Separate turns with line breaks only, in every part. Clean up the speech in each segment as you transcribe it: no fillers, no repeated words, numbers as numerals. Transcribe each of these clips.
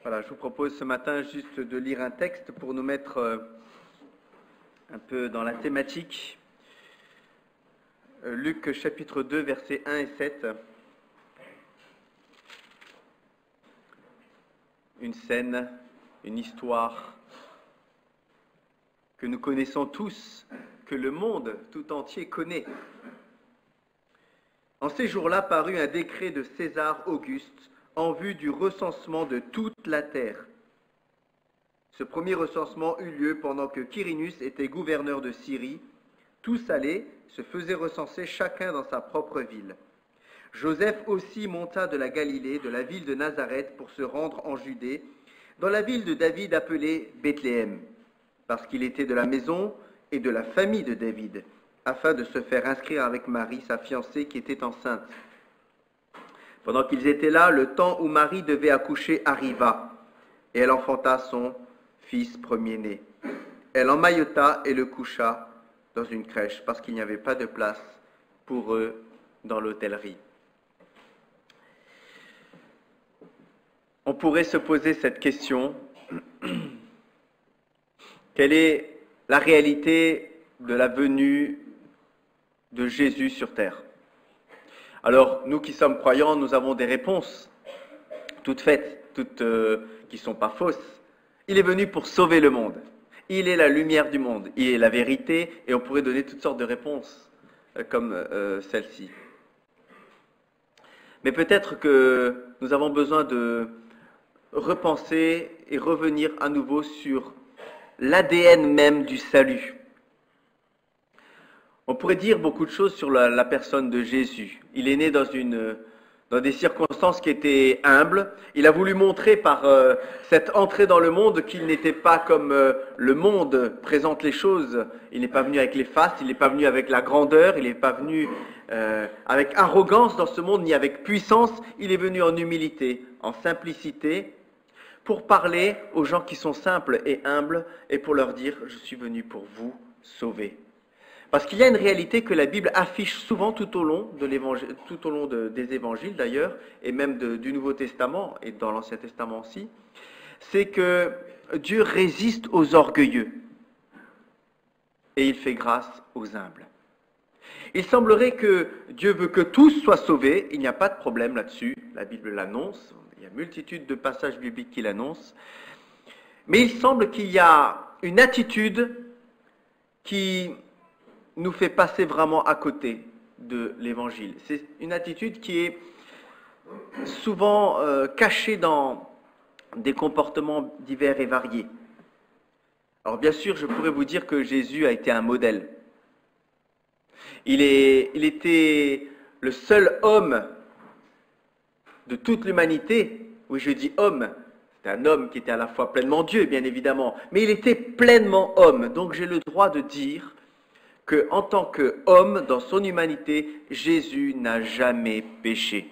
Voilà, je vous propose ce matin juste de lire un texte pour nous mettre un peu dans la thématique. Luc chapitre 2, versets 1 et 7. Une scène, une histoire que nous connaissons tous, que le monde tout entier connaît. En ces jours-là parut un décret de César Auguste en vue du recensement de toute la terre. Ce premier recensement eut lieu pendant que Quirinus était gouverneur de Syrie. Tous allaient, se faisaient recenser chacun dans sa propre ville. Joseph aussi monta de la Galilée, de la ville de Nazareth, pour se rendre en Judée, dans la ville de David appelée Bethléem, parce qu'il était de la maison et de la famille de David, afin de se faire inscrire avec Marie, sa fiancée, qui était enceinte. Pendant qu'ils étaient là, le temps où Marie devait accoucher arriva, et elle enfanta son fils premier-né. Elle emmaillota et le coucha dans une crèche, parce qu'il n'y avait pas de place pour eux dans l'hôtellerie. On pourrait se poser cette question. Quelle est la réalité de la venue de Jésus sur terre? Alors, nous qui sommes croyants, nous avons des réponses, toutes faites, toutes qui ne sont pas fausses. Il est venu pour sauver le monde. Il est la lumière du monde. Il est la vérité, et on pourrait donner toutes sortes de réponses, comme celle-ci. Mais peut-être que nous avons besoin de repenser et revenir à nouveau sur l'ADN même du salut. On pourrait dire beaucoup de choses sur la personne de Jésus. Il est né dans des circonstances qui étaient humbles. Il a voulu montrer par cette entrée dans le monde qu'il n'était pas comme le monde présente les choses. Il n'est pas venu avec les faces, il n'est pas venu avec la grandeur, il n'est pas venu avec arrogance dans ce monde, ni avec puissance. Il est venu en humilité, en simplicité, pour parler aux gens qui sont simples et humbles et pour leur dire « Je suis venu pour vous sauver ». Parce qu'il y a une réalité que la Bible affiche souvent tout au long des évangiles d'ailleurs, et même du Nouveau Testament et dans l'Ancien Testament aussi, c'est que Dieu résiste aux orgueilleux et il fait grâce aux humbles. Il semblerait que Dieu veut que tous soient sauvés, il n'y a pas de problème là-dessus, la Bible l'annonce, il y a multitude de passages bibliques qui l'annoncent, mais il semble qu'il y a une attitude qui nous fait passer vraiment à côté de l'Évangile. C'est une attitude qui est souvent cachée dans des comportements divers et variés. Alors bien sûr, je pourrais vous dire que Jésus a été un modèle. Il était le seul homme de toute l'humanité. Oui, je dis homme. C'est un homme qui était à la fois pleinement Dieu, bien évidemment, mais il était pleinement homme. Donc j'ai le droit de dire qu'en tant qu'homme, dans son humanité, Jésus n'a jamais péché.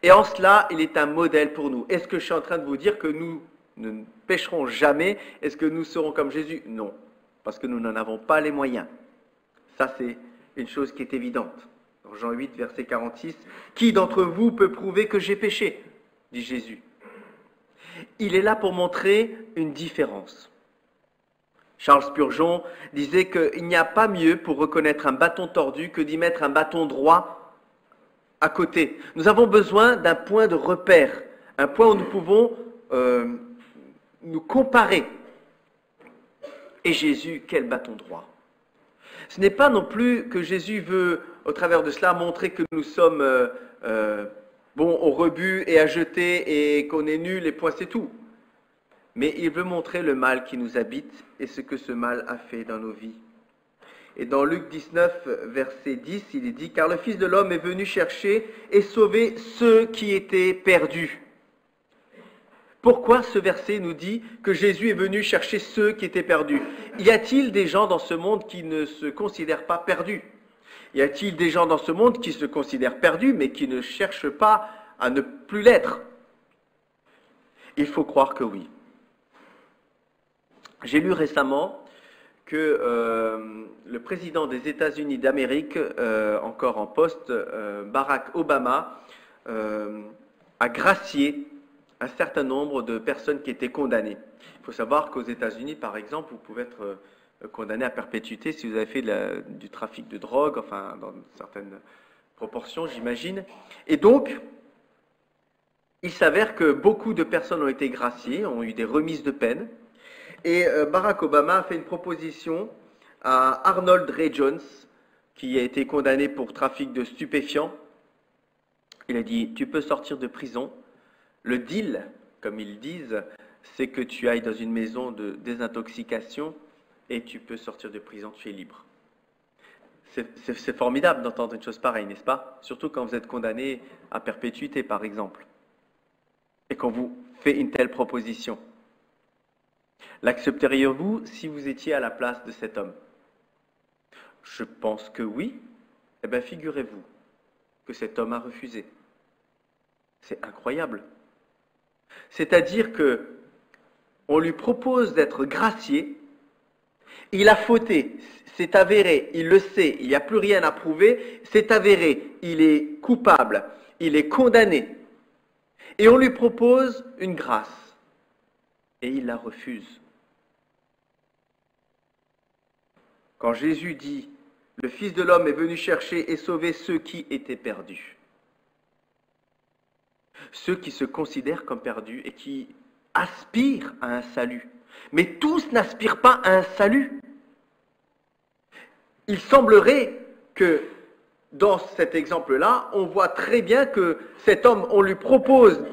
Et en cela, il est un modèle pour nous. Est-ce que je suis en train de vous dire que nous ne pécherons jamais? Est-ce que nous serons comme Jésus? Non, parce que nous n'en avons pas les moyens. Ça, c'est une chose qui est évidente. Dans Jean 8, verset 46, « Qui d'entre vous peut prouver que j'ai péché ?» dit Jésus. Il est là pour montrer une différence. Charles Spurgeon disait qu'il n'y a pas mieux pour reconnaître un bâton tordu que d'y mettre un bâton droit à côté. Nous avons besoin d'un point de repère, un point où nous pouvons nous comparer. Et Jésus, quel bâton droit! Ce n'est pas non plus que Jésus veut, au travers de cela, montrer que nous sommes bons au rebut et à jeter et qu'on est nuls et point c'est tout. Mais il veut montrer le mal qui nous habite et ce que ce mal a fait dans nos vies. Et dans Luc 19, verset 10, il est dit « Car le Fils de l'homme est venu chercher et sauver ceux qui étaient perdus. » Pourquoi ce verset nous dit que Jésus est venu chercher ceux qui étaient perdus? Y a-t-il des gens dans ce monde qui ne se considèrent pas perdus? Y a-t-il des gens dans ce monde qui se considèrent perdus mais qui ne cherchent pas à ne plus l'être? Il faut croire que oui. J'ai lu récemment que le président des États-Unis d'Amérique, encore en poste, Barack Obama, a gracié un certain nombre de personnes qui étaient condamnées. Il faut savoir qu'aux États-Unis, par exemple, vous pouvez être condamné à perpétuité si vous avez fait du trafic de drogue, enfin dans certaines proportions, j'imagine. Et donc, il s'avère que beaucoup de personnes ont été graciées, ont eu des remises de peine. Et Barack Obama a fait une proposition à Arnold Ray Jones, qui a été condamné pour trafic de stupéfiants. Il a dit, tu peux sortir de prison. Le deal, comme ils disent, c'est que tu ailles dans une maison de désintoxication et tu peux sortir de prison, tu es libre. C'est formidable d'entendre une chose pareille, n'est-ce pas? Surtout quand vous êtes condamné à perpétuité, par exemple, et qu'on vous fait une telle proposition. L'accepteriez-vous si vous étiez à la place de cet homme? Je pense que oui. Eh bien, figurez-vous que cet homme a refusé. C'est incroyable. C'est-à-dire que on lui propose d'être gracié, il a fauté, c'est avéré, il le sait, il n'y a plus rien à prouver, c'est avéré, il est coupable, il est condamné. Et on lui propose une grâce, et il la refuse. Quand Jésus dit « Le Fils de l'homme est venu chercher et sauver ceux qui étaient perdus », ceux qui se considèrent comme perdus et qui aspirent à un salut. Mais tous n'aspirent pas à un salut. Il semblerait que dans cet exemple-là, on voit très bien que cet homme, on lui propose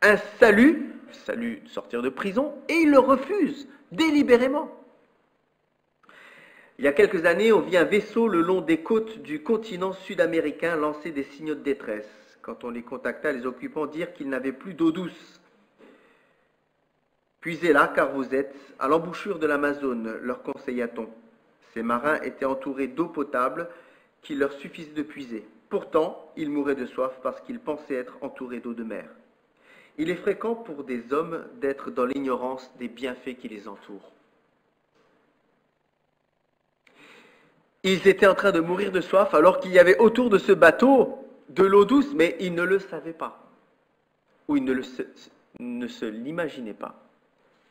un salut de sortir de prison, et il le refuse délibérément. Il y a quelques années, on vit un vaisseau le long des côtes du continent sud-américain lancer des signaux de détresse. Quand on les contacta, les occupants dirent qu'ils n'avaient plus d'eau douce. Puisez-la, car vous êtes à l'embouchure de l'Amazone, leur conseilla-t-on. Ces marins étaient entourés d'eau potable qu'il leur suffisait de puiser. Pourtant, ils mouraient de soif parce qu'ils pensaient être entourés d'eau de mer. Il est fréquent pour des hommes d'être dans l'ignorance des bienfaits qui les entourent. Ils étaient en train de mourir de soif alors qu'il y avait autour de ce bateau de l'eau douce, mais ils ne le savaient pas. Ou ils ne se l'imaginaient pas.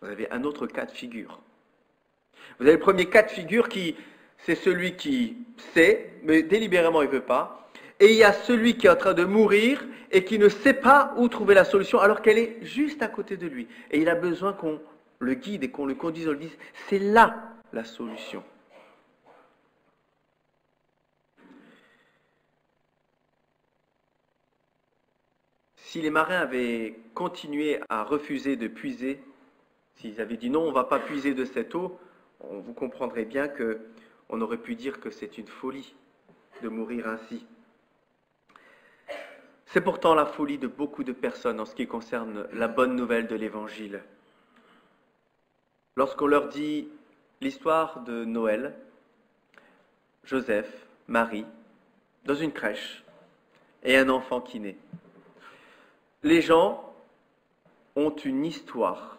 Vous avez un autre cas de figure. Vous avez le premier cas de figure c'est celui qui sait, mais délibérément il ne veut pas. Et il y a celui qui est en train de mourir et qui ne sait pas où trouver la solution alors qu'elle est juste à côté de lui. Et il a besoin qu'on le guide et qu'on le conduise, on lui dise, c'est là la solution. Si les marins avaient continué à refuser de puiser, s'ils avaient dit non, on ne va pas puiser de cette eau, vous comprendrez bien qu'on aurait pu dire que c'est une folie de mourir ainsi. C'est pourtant la folie de beaucoup de personnes en ce qui concerne la bonne nouvelle de l'Évangile. Lorsqu'on leur dit l'histoire de Noël, Joseph, Marie, dans une crèche, et un enfant qui naît. Les gens ont une histoire,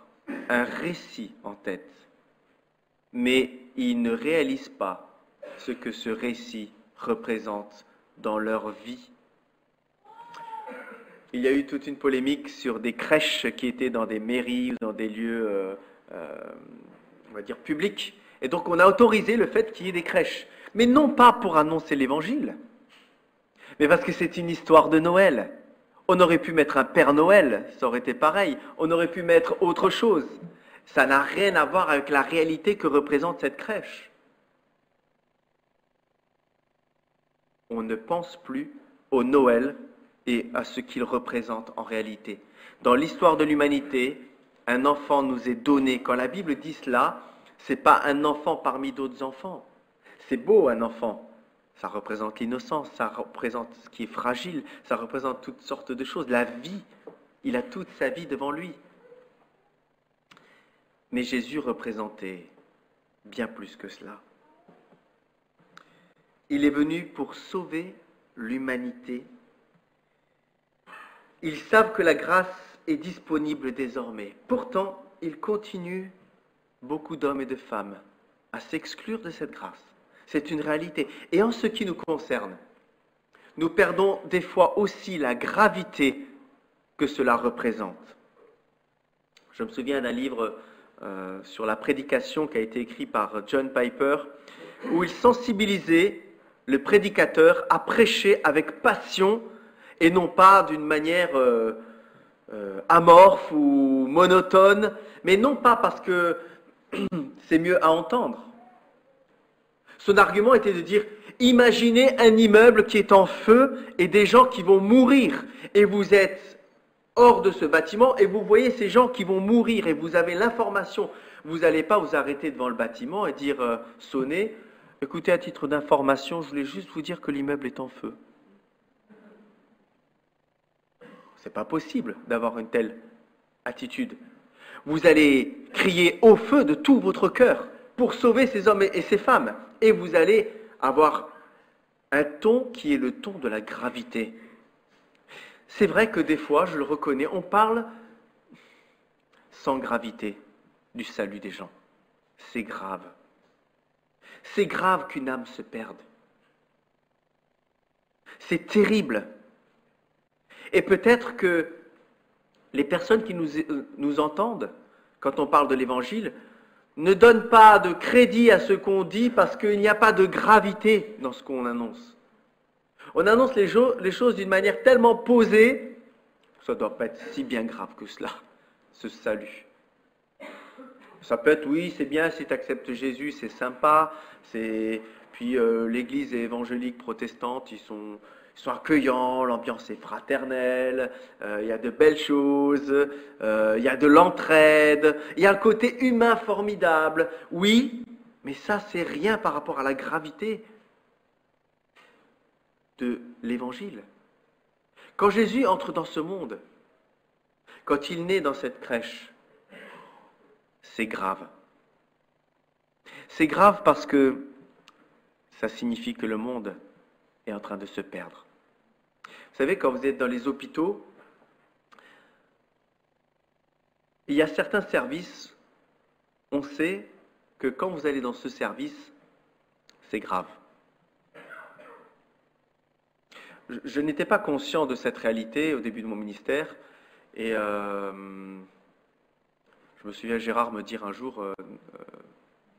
un récit en tête, mais ils ne réalisent pas ce que ce récit représente dans leur vie. Il y a eu toute une polémique sur des crèches qui étaient dans des mairies ou dans des lieux, on va dire, publics. Et donc on a autorisé le fait qu'il y ait des crèches. Mais non pas pour annoncer l'Évangile, mais parce que c'est une histoire de Noël. On aurait pu mettre un Père Noël, ça aurait été pareil. On aurait pu mettre autre chose. Ça n'a rien à voir avec la réalité que représente cette crèche. On ne pense plus au Noël et à ce qu'il représente en réalité. Dans l'histoire de l'humanité, un enfant nous est donné. Quand la Bible dit cela, ce n'est pas un enfant parmi d'autres enfants. C'est beau un enfant. Ça représente l'innocence, ça représente ce qui est fragile, ça représente toutes sortes de choses. La vie, il a toute sa vie devant lui. Mais Jésus représentait bien plus que cela. Il est venu pour sauver l'humanité. Ils savent que la grâce est disponible désormais. Pourtant, il continue, beaucoup d'hommes et de femmes, à s'exclure de cette grâce. C'est une réalité. Et en ce qui nous concerne, nous perdons des fois aussi la gravité que cela représente. Je me souviens d'un livre sur la prédication qui a été écrit par John Piper, où il sensibilisait le prédicateur à prêcher avec passion et non pas d'une manière amorphe ou monotone, mais non pas parce que c'est mieux à entendre. Son argument était de dire, imaginez un immeuble qui est en feu et des gens qui vont mourir, et vous êtes hors de ce bâtiment et vous voyez ces gens qui vont mourir et vous avez l'information. Vous n'allez pas vous arrêter devant le bâtiment et dire, sonner, écoutez, à titre d'information, je voulais juste vous dire que l'immeuble est en feu. C'est pas possible d'avoir une telle attitude. Vous allez crier au feu de tout votre cœur pour sauver ces hommes et ces femmes. Et vous allez avoir un ton qui est le ton de la gravité. C'est vrai que des fois, je le reconnais, on parle sans gravité du salut des gens. C'est grave. C'est grave qu'une âme se perde. C'est terrible. Et peut-être que les personnes qui nous entendent, quand on parle de l'Évangile, ne donnent pas de crédit à ce qu'on dit parce qu'il n'y a pas de gravité dans ce qu'on annonce. On annonce les choses d'une manière tellement posée, ça ne doit pas être si bien grave que cela, ce salut. Ça peut être, oui, c'est bien si tu acceptes Jésus, c'est sympa. Puis l'église évangélique protestante, ils sont accueillants, l'ambiance est fraternelle, il y a de belles choses, il y a de l'entraide, il y a un côté humain formidable. Oui, mais ça, c'est rien par rapport à la gravité de l'Évangile. Quand Jésus entre dans ce monde, quand il naît dans cette crèche, c'est grave. C'est grave parce que ça signifie que le monde est en train de se perdre. Vous savez, quand vous êtes dans les hôpitaux, il y a certains services, on sait que quand vous allez dans ce service, c'est grave. Je n'étais pas conscient de cette réalité au début de mon ministère et je me souviens Gérard me dire un jour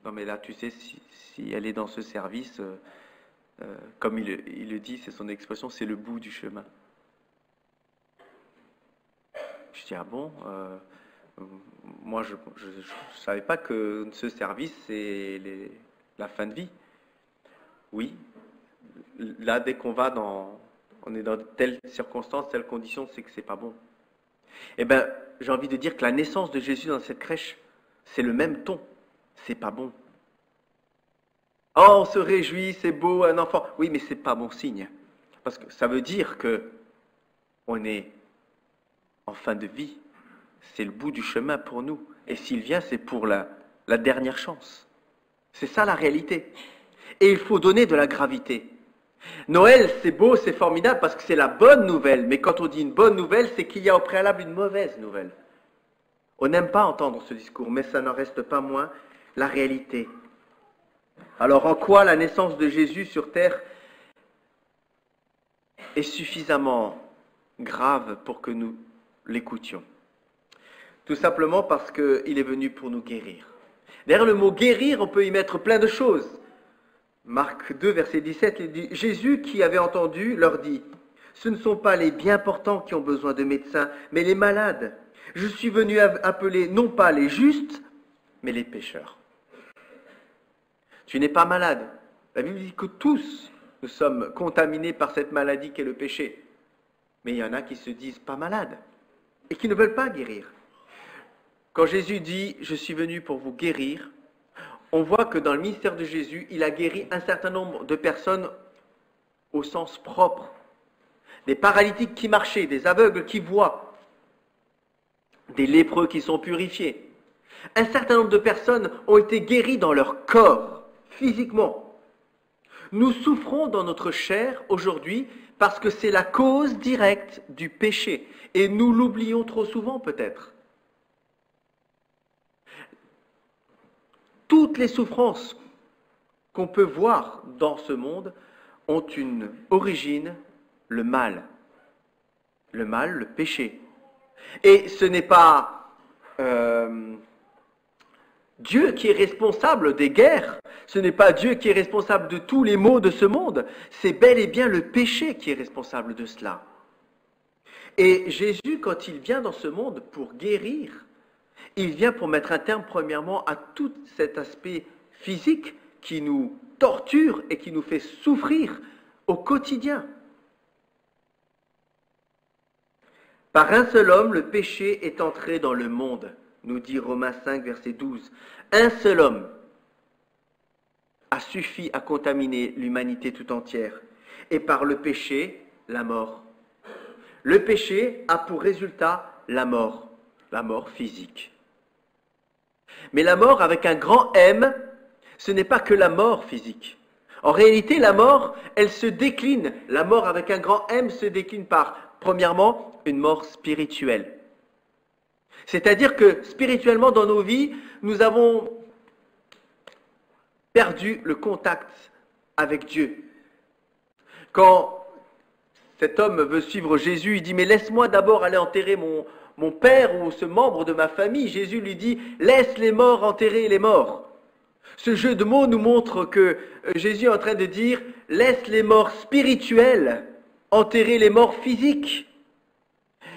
non mais là tu sais si elle est dans ce service comme il le dit, c'est son expression, c'est le bout du chemin. Je dis ah bon moi je savais pas que ce service c'est la fin de vie. Oui, là dès qu'on va on est dans telle circonstance, telle condition, c'est que c'est pas bon. Eh bien, j'ai envie de dire que la naissance de Jésus dans cette crèche, c'est le même ton. C'est pas bon. Oh, on se réjouit, c'est beau, un enfant. Oui, mais c'est pas bon signe. Parce que ça veut dire que on est en fin de vie. C'est le bout du chemin pour nous. Et s'il vient, c'est pour la dernière chance. C'est ça la réalité. Et il faut donner de la gravité. Noël, c'est beau, c'est formidable parce que c'est la bonne nouvelle. Mais quand on dit une bonne nouvelle, c'est qu'il y a au préalable une mauvaise nouvelle. On n'aime pas entendre ce discours, mais ça n'en reste pas moins la réalité. Alors en quoi la naissance de Jésus sur terre est suffisamment grave pour que nous l'écoutions? Tout simplement parce qu'il est venu pour nous guérir. Derrière le mot guérir, on peut y mettre plein de choses. Marc 2, verset 17, il dit, Jésus qui avait entendu leur dit, ce ne sont pas les bien portants qui ont besoin de médecins, mais les malades. Je suis venu appeler non pas les justes, mais les pécheurs. Tu n'es pas malade. La Bible dit que tous nous sommes contaminés par cette maladie qu'est le péché. Mais il y en a qui se disent pas malades et qui ne veulent pas guérir. Quand Jésus dit « Je suis venu pour vous guérir », on voit que dans le ministère de Jésus, il a guéri un certain nombre de personnes au sens propre. Des paralytiques qui marchaient, des aveugles qui voient, des lépreux qui sont purifiés. Un certain nombre de personnes ont été guéries dans leur corps, physiquement. Nous souffrons dans notre chair aujourd'hui parce que c'est la cause directe du péché. Et nous l'oublions trop souvent peut-être. Toutes les souffrances qu'on peut voir dans ce monde ont une origine, le mal. Le mal, le péché. Et ce n'est pas Dieu qui est responsable des guerres. Ce n'est pas Dieu qui est responsable de tous les maux de ce monde. C'est bel et bien le péché qui est responsable de cela. Et Jésus, quand il vient dans ce monde pour guérir, il vient pour mettre un terme premièrement à tout cet aspect physique qui nous torture et qui nous fait souffrir au quotidien. Par un seul homme, le péché est entré dans le monde, nous dit Romains 5, verset 12. Un seul homme a suffi à contaminer l'humanité tout entière. Et par le péché, la mort. Le péché a pour résultat la mort physique. Mais la mort avec un grand M, ce n'est pas que la mort physique. En réalité, la mort, elle se décline. La mort avec un grand M se décline par, premièrement, une mort spirituelle. C'est-à-dire que spirituellement, dans nos vies, nous avons perdu le contact avec Dieu. Quand cet homme veut suivre Jésus, il dit « Mais laisse-moi d'abord aller enterrer mon père ou ce membre de ma famille. » Jésus lui dit « Laisse les morts enterrer les morts. » Ce jeu de mots nous montre que Jésus est en train de dire « Laisse les morts spirituels enterrer les morts physiques. »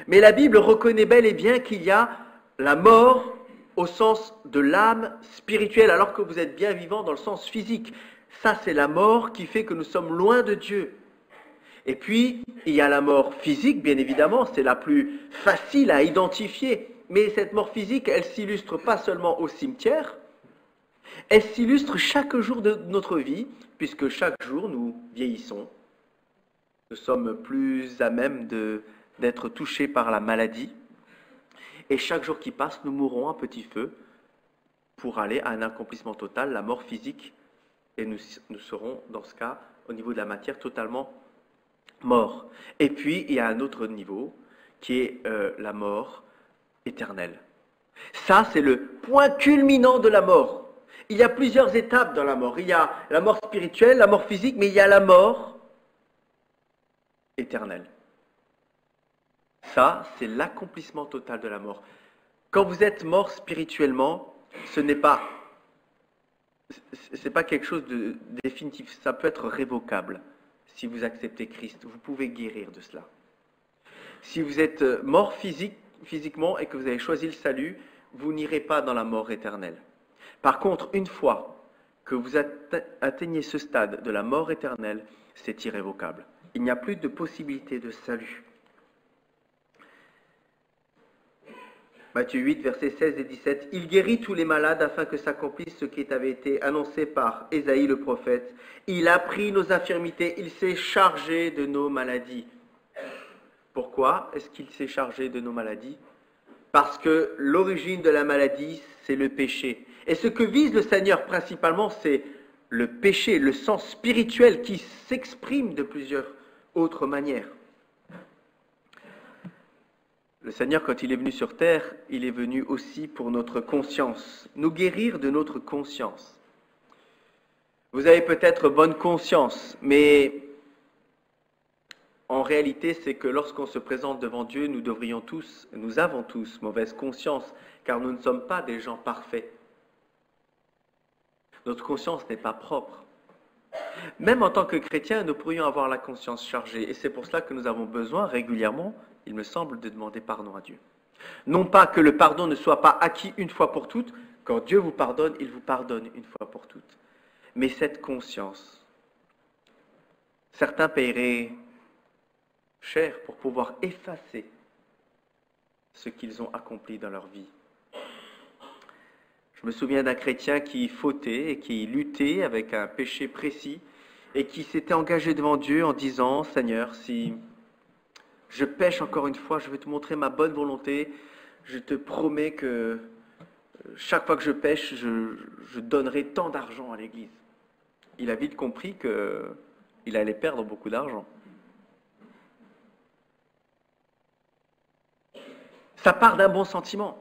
Mais la Bible reconnaît bel et bien qu'il y a la mort au sens de l'âme spirituelle, alors que vous êtes bien vivant dans le sens physique. Ça, c'est la mort qui fait que nous sommes loin de Dieu. Et puis, il y a la mort physique, bien évidemment, c'est la plus facile à identifier. Mais cette mort physique, elle s'illustre pas seulement au cimetière, elle s'illustre chaque jour de notre vie, puisque chaque jour nous vieillissons. Nous sommes plus à même d'être touchés par la maladie. Et chaque jour qui passe, nous mourrons un petit feu pour aller à un accomplissement total, la mort physique. Et nous serons, dans ce cas, au niveau de la matière, totalement morts. Et puis, il y a un autre niveau, qui est la mort éternelle. Ça, c'est le point culminant de la mort. Il y a plusieurs étapes dans la mort. Il y a la mort spirituelle, la mort physique, mais il y a la mort éternelle. Ça, c'est l'accomplissement total de la mort. Quand vous êtes mort spirituellement, ce n'est pas quelque chose de définitif. Ça peut être révocable si vous acceptez Christ. Vous pouvez guérir de cela. Si vous êtes mort physiquement et que vous avez choisi le salut, vous n'irez pas dans la mort éternelle. Par contre, une fois que vous atteignez ce stade de la mort éternelle, c'est irrévocable. Il n'y a plus de possibilité de salut. Matthieu 8, versets 16 et 17. « Il guérit tous les malades afin que s'accomplisse ce qui avait été annoncé par Ésaïe le prophète. Il a pris nos infirmités, il s'est chargé de nos maladies. » Pourquoi est-ce qu'il s'est chargé de nos maladies? Parce que l'origine de la maladie, c'est le péché. Et ce que vise le Seigneur principalement, c'est le péché, le sens spirituel qui s'exprime de plusieurs autres manières. Le Seigneur, quand il est venu sur terre, il est venu aussi pour notre conscience, nous guérir de notre conscience. Vous avez peut-être bonne conscience, mais en réalité, c'est que lorsqu'on se présente devant Dieu, nous avons tous mauvaise conscience, car nous ne sommes pas des gens parfaits. Notre conscience n'est pas propre. Même en tant que chrétiens, nous pourrions avoir la conscience chargée, et c'est pour cela que nous avons besoin régulièrement, il me semble, de demander pardon à Dieu. Non pas que le pardon ne soit pas acquis une fois pour toutes, quand Dieu vous pardonne, il vous pardonne une fois pour toutes. Mais cette conscience, certains paieraient cher pour pouvoir effacer ce qu'ils ont accompli dans leur vie. Je me souviens d'un chrétien qui fautait et qui luttait avec un péché précis et qui s'était engagé devant Dieu en disant « Seigneur, si je pêche encore une fois, je vais te montrer ma bonne volonté. Je te promets que chaque fois que je pêche, je donnerai tant d'argent à l'Église. » Il a vite compris qu'il allait perdre beaucoup d'argent. Ça part d'un bon sentiment.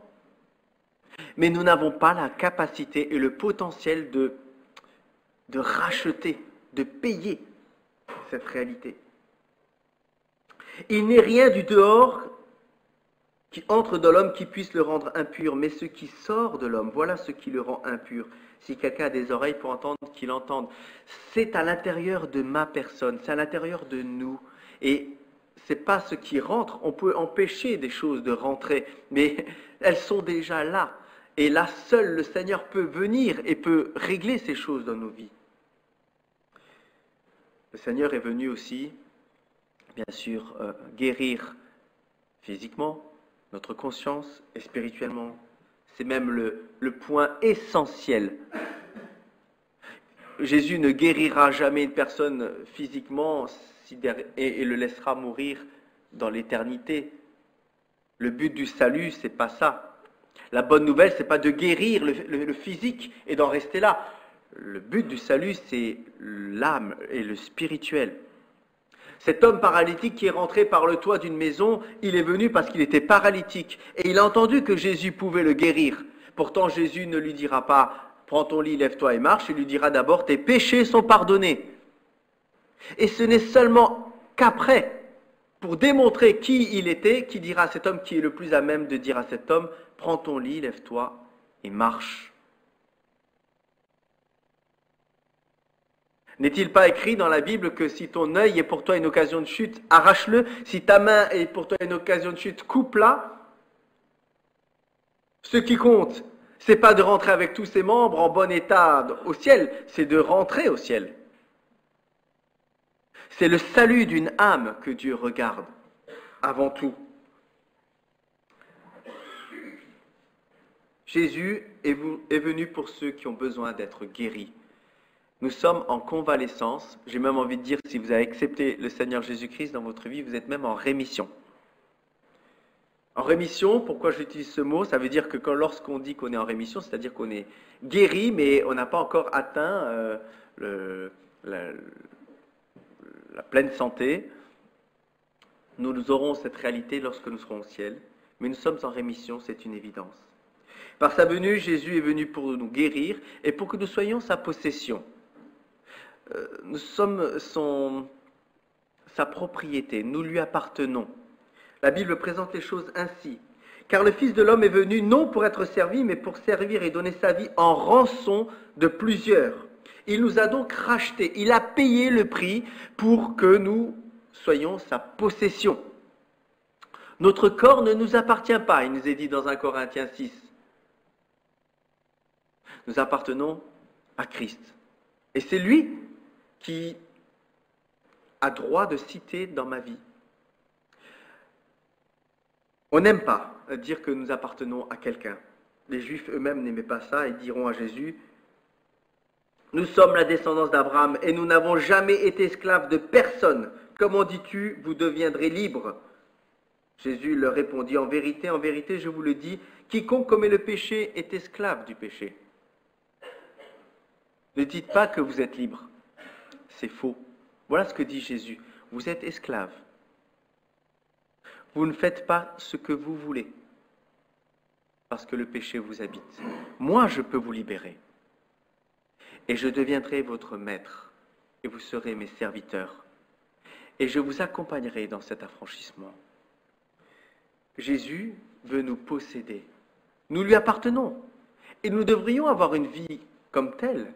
Mais nous n'avons pas la capacité et le potentiel de racheter, de payer cette réalité. Il n'est rien du dehors qui entre dans l'homme qui puisse le rendre impur, mais ce qui sort de l'homme, voilà ce qui le rend impur. Si quelqu'un a des oreilles pour entendre, qu'il entende. C'est à l'intérieur de ma personne, c'est à l'intérieur de nous. Et c'est pas ce qui rentre, on peut empêcher des choses de rentrer, mais elles sont déjà là. Et là, seul le Seigneur peut venir et peut régler ces choses dans nos vies. Le Seigneur est venu aussi, bien sûr, guérir physiquement notre conscience et spirituellement. C'est même le point essentiel. Jésus ne guérira jamais une personne physiquement et le laissera mourir dans l'éternité. Le but du salut, c'est pas ça. La bonne nouvelle, c'est pas de guérir le physique et d'en rester là. Le but du salut, c'est l'âme et le spirituel. Cet homme paralytique qui est rentré par le toit d'une maison, il est venu parce qu'il était paralytique. Et il a entendu que Jésus pouvait le guérir. Pourtant, Jésus ne lui dira pas « Prends ton lit, lève-toi et marche ». Il lui dira d'abord « Tes péchés sont pardonnés ». Et ce n'est seulement qu'après, pour démontrer qui il était, qui dira à cet homme, qui est le plus à même de dire à cet homme « Prends ton lit, lève-toi et marche ». N'est-il pas écrit dans la Bible que si ton œil est pour toi une occasion de chute, arrache-le. Si ta main est pour toi une occasion de chute, coupe-la. Ce qui compte, c'est pas de rentrer avec tous ses membres en bon état au ciel, c'est de rentrer au ciel. C'est le salut d'une âme que Dieu regarde avant tout. Jésus est venu pour ceux qui ont besoin d'être guéris. Nous sommes en convalescence. J'ai même envie de dire, si vous avez accepté le Seigneur Jésus-Christ dans votre vie, vous êtes même en rémission. En rémission, pourquoi j'utilise ce mot? Ça veut dire que lorsqu'on dit qu'on est en rémission, c'est-à-dire qu'on est guéri, mais on n'a pas encore atteint la pleine santé. Nous aurons cette réalité lorsque nous serons au ciel, mais nous sommes en rémission, c'est une évidence. Par sa venue, Jésus est venu pour nous guérir et pour que nous soyons sa possession. Nous sommes sa propriété, nous lui appartenons. La Bible présente les choses ainsi. Car le Fils de l'homme est venu non pour être servi, mais pour servir et donner sa vie en rançon de plusieurs. Il nous a donc rachetés, il a payé le prix pour que nous soyons sa possession. Notre corps ne nous appartient pas, il nous est dit dans 1 Corinthiens 6. Nous appartenons à Christ. Et c'est lui qui a droit de citer dans ma vie. On n'aime pas dire que nous appartenons à quelqu'un. Les Juifs eux-mêmes n'aimaient pas ça et diront à Jésus, « Nous sommes la descendance d'Abraham et nous n'avons jamais été esclaves de personne. Comment dis-tu, vous deviendrez libres ?» Jésus leur répondit, « En vérité, je vous le dis, quiconque commet le péché est esclave du péché. » Ne dites pas que vous êtes libre. C'est faux. Voilà ce que dit Jésus. Vous êtes esclave. Vous ne faites pas ce que vous voulez parce que le péché vous habite. Moi, je peux vous libérer. Et je deviendrai votre maître et vous serez mes serviteurs. Et je vous accompagnerai dans cet affranchissement. Jésus veut nous posséder. Nous lui appartenons. Et nous devrions avoir une vie comme telle.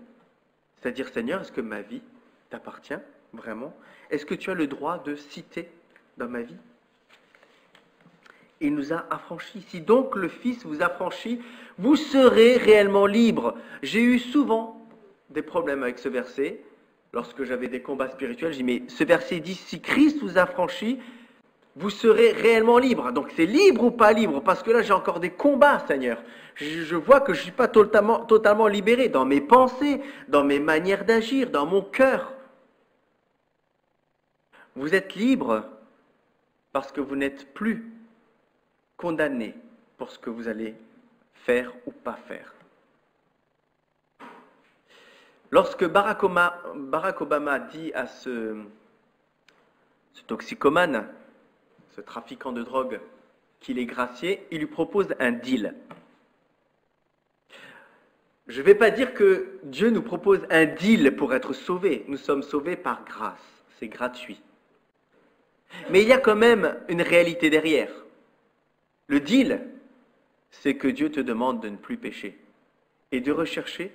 C'est-à-dire, Seigneur, est-ce que ma vie t'appartient vraiment? Est-ce que tu as le droit de citer dans ma vie? Il nous a affranchis. Si donc le Fils vous affranchit, vous serez réellement libre. J'ai eu souvent des problèmes avec ce verset. Lorsque j'avais des combats spirituels, j'ai dit, mais ce verset dit, si Christ vous affranchit, vous serez réellement libre. Donc c'est libre ou pas libre? Parce que là, j'ai encore des combats, Seigneur. Je vois que je ne suis pas totalement libéré dans mes pensées, dans mes manières d'agir, dans mon cœur. Vous êtes libre parce que vous n'êtes plus condamné pour ce que vous allez faire ou pas faire. Lorsque Barack Obama dit à ce toxicomane, ce trafiquant de drogue, qu'il est gracié, il lui propose un deal. Je ne vais pas dire que Dieu nous propose un deal pour être sauvés. Nous sommes sauvés par grâce, c'est gratuit. Mais il y a quand même une réalité derrière. Le deal, c'est que Dieu te demande de ne plus pécher et de rechercher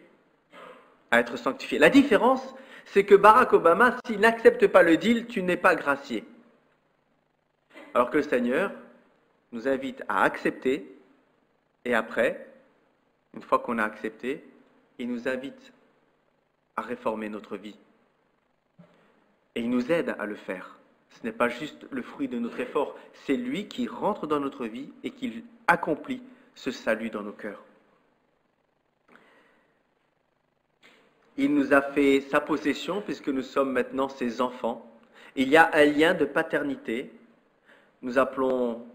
à être sanctifié. La différence, c'est que Barack Obama, s'il n'accepte pas le deal, tu n'es pas gracié. Alors que le Seigneur nous invite à accepter et après, une fois qu'on a accepté, il nous invite à réformer notre vie. Et il nous aide à le faire. Ce n'est pas juste le fruit de notre effort, c'est lui qui rentre dans notre vie et qui accomplit ce salut dans nos cœurs. Il nous a fait sa possession puisque nous sommes maintenant ses enfants. Il y a un lien de paternité. Nous appelons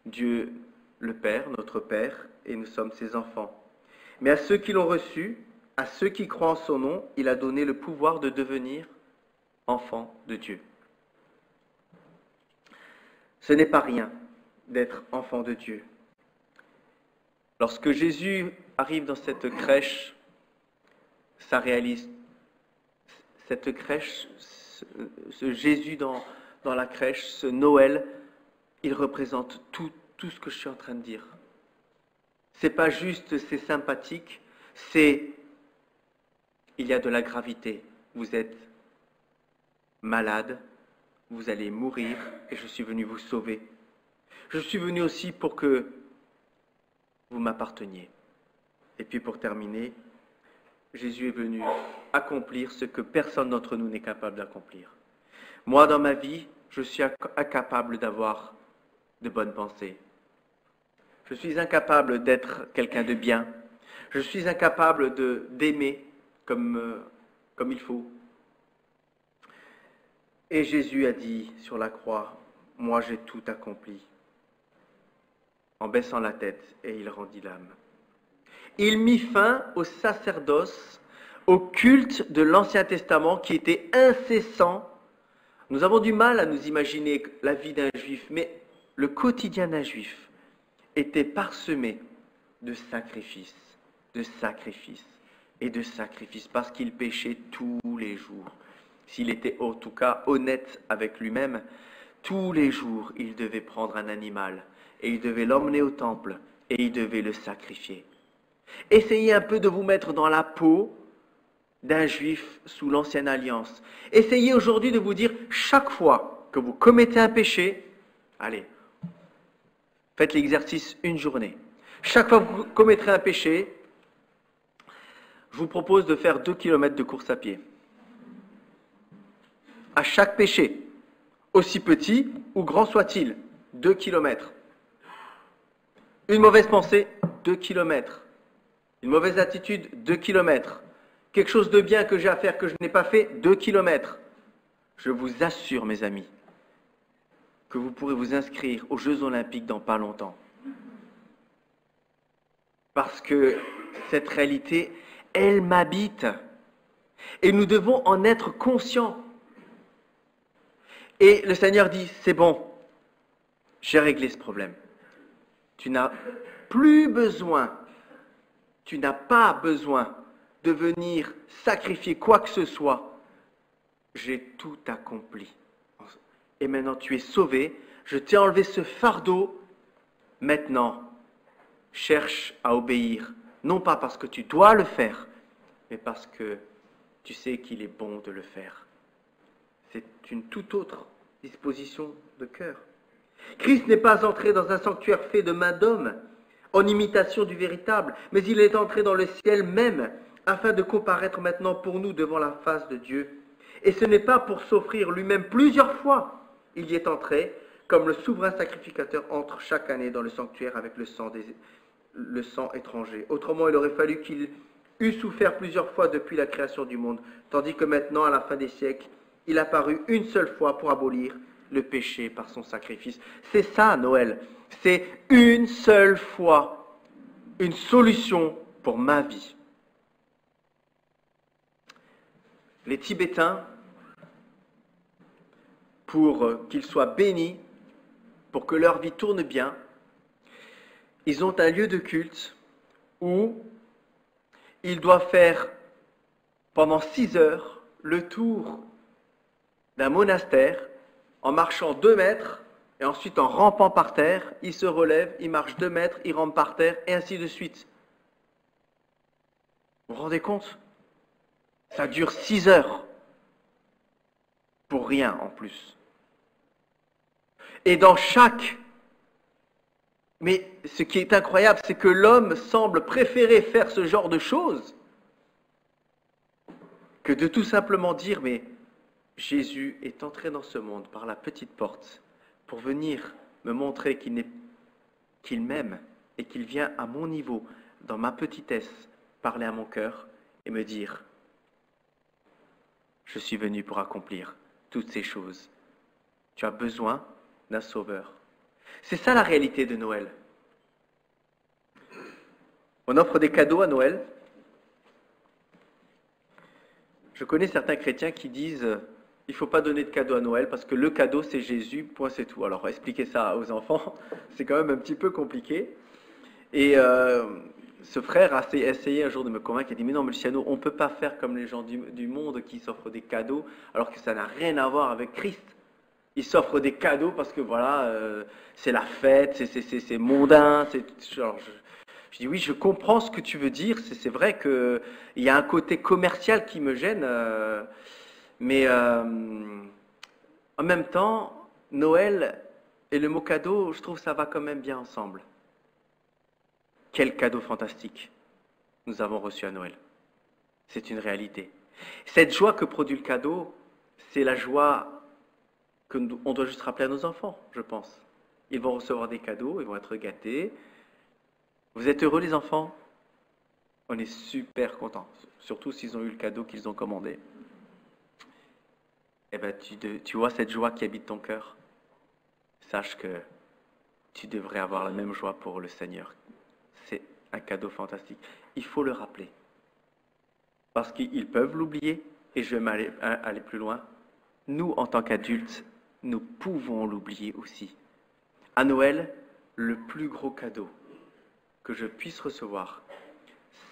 Dieu le Père, notre Père, et nous sommes ses enfants. Mais à ceux qui l'ont reçu, à ceux qui croient en son nom, il a donné le pouvoir de devenir enfants de Dieu. Ce n'est pas rien d'être enfant de Dieu. Lorsque Jésus arrive dans cette crèche, ça réalise cette crèche, ce Jésus dans la crèche, ce Noël, il représente tout ce que je suis en train de dire. C'est pas juste, c'est sympathique, il y a de la gravité. Vous êtes malade, vous allez mourir et je suis venu vous sauver. Je suis venu aussi pour que vous m'apparteniez. Et puis pour terminer, Jésus est venu accomplir ce que personne d'entre nous n'est capable d'accomplir. Moi, dans ma vie, je suis incapable d'avoir de bonnes pensées. Je suis incapable d'être quelqu'un de bien. Je suis incapable d'aimer comme il faut. Et Jésus a dit sur la croix, « Moi j'ai tout accompli », en baissant la tête, et il rendit l'âme. Il mit fin au sacerdoce, au culte de l'Ancien Testament qui était incessant. Nous avons du mal à nous imaginer la vie d'un juif, mais le quotidien d'un juif était parsemé de sacrifices et de sacrifices, parce qu'il péchait tous les jours. S'il était en tout cas honnête avec lui-même, tous les jours il devait prendre un animal et il devait l'emmener au temple et il devait le sacrifier. Essayez un peu de vous mettre dans la peau d'un juif sous l'ancienne alliance. Essayez aujourd'hui de vous dire, chaque fois que vous commettez un péché, allez, faites l'exercice une journée. Chaque fois que vous commettrez un péché, je vous propose de faire 2 km de course à pied. À chaque péché, aussi petit ou grand soit-il, 2 km. Une mauvaise pensée, 2 km. Une mauvaise attitude, 2 km. Quelque chose de bien que j'ai à faire que je n'ai pas fait, 2 km. Je vous assure, mes amis, que vous pourrez vous inscrire aux Jeux Olympiques dans pas longtemps. Parce que cette réalité, elle m'habite. Et nous devons en être conscients. Et le Seigneur dit, c'est bon, j'ai réglé ce problème. Tu n'as plus besoin, tu n'as pas besoin de venir sacrifier quoi que ce soit. J'ai tout accompli. Et maintenant tu es sauvé, je t'ai enlevé ce fardeau. Maintenant, cherche à obéir, non pas parce que tu dois le faire, mais parce que tu sais qu'il est bon de le faire. C'est une toute autre disposition de cœur. Christ n'est pas entré dans un sanctuaire fait de main d'homme, en imitation du véritable, mais il est entré dans le ciel même, afin de comparaître maintenant pour nous devant la face de Dieu. Et ce n'est pas pour s'offrir lui-même plusieurs fois. Il y est entré, comme le souverain sacrificateur entre chaque année dans le sanctuaire avec le sang étranger. Autrement, il aurait fallu qu'il eût souffert plusieurs fois depuis la création du monde, tandis que maintenant, à la fin des siècles, il apparut une seule fois pour abolir le péché par son sacrifice. C'est ça, Noël. C'est une seule fois, une solution pour ma vie. Les Tibétains, pour qu'ils soient bénis, pour que leur vie tourne bien, ils ont un lieu de culte où ils doivent faire pendant 6 heures le tour d'un monastère en marchant 2 mètres Et ensuite, en rampant par terre, il se relève, il marche 2 mètres, il rampe par terre, et ainsi de suite. Vous vous rendez compte? Ça dure 6 heures. Pour rien en plus. Et dans chaque... Mais ce qui est incroyable, c'est que l'homme semble préférer faire ce genre de choses que de tout simplement dire, mais Jésus est entré dans ce monde par la petite porte pour venir me montrer qu'il m'aime et qu'il vient à mon niveau, dans ma petitesse, parler à mon cœur et me dire, je suis venu pour accomplir toutes ces choses. Tu as besoin d'un sauveur. C'est ça la réalité de Noël. On offre des cadeaux à Noël. Je connais certains chrétiens qui disent il ne faut pas donner de cadeau à Noël parce que le cadeau c'est Jésus, point c'est tout. Alors expliquer ça aux enfants, c'est quand même un petit peu compliqué. Et ce frère a essayé un jour de me convaincre, il a dit mais non Luciano, on ne peut pas faire comme les gens du monde qui s'offrent des cadeaux alors que ça n'a rien à voir avec Christ. Ils s'offrent des cadeaux parce que voilà, c'est la fête, c'est mondain. Je dis oui, je comprends ce que tu veux dire. C'est vrai qu'il y a un côté commercial qui me gêne, mais en même temps, Noël et le mot cadeau, je trouve que ça va quand même bien ensemble. Quel cadeau fantastique nous avons reçu à Noël. C'est une réalité. Cette joie que produit le cadeau, c'est la joie qu'on doit juste rappeler à nos enfants, je pense. Ils vont recevoir des cadeaux, ils vont être gâtés. Vous êtes heureux les enfants? On est super contents, surtout s'ils ont eu le cadeau qu'ils ont commandé. Eh bien, tu vois cette joie qui habite ton cœur? Sache que tu devrais avoir la même joie pour le Seigneur. C'est un cadeau fantastique. Il faut le rappeler. Parce qu'ils peuvent l'oublier, et je vais aller plus loin. Nous, en tant qu'adultes, nous pouvons l'oublier aussi. À Noël, le plus gros cadeau que je puisse recevoir,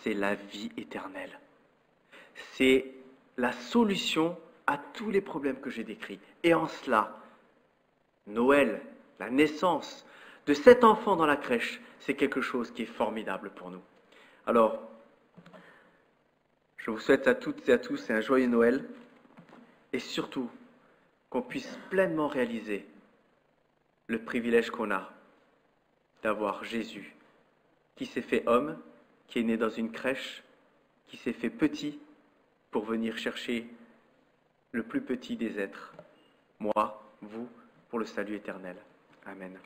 c'est la vie éternelle. C'est la solution à tous les problèmes que j'ai décrits. Et en cela, Noël, la naissance de cet enfant dans la crèche, c'est quelque chose qui est formidable pour nous. Alors, je vous souhaite à toutes et à tous un joyeux Noël et surtout qu'on puisse pleinement réaliser le privilège qu'on a d'avoir Jésus qui s'est fait homme, qui est né dans une crèche, qui s'est fait petit pour venir chercher le plus petit des êtres, moi, vous, pour le salut éternel. Amen.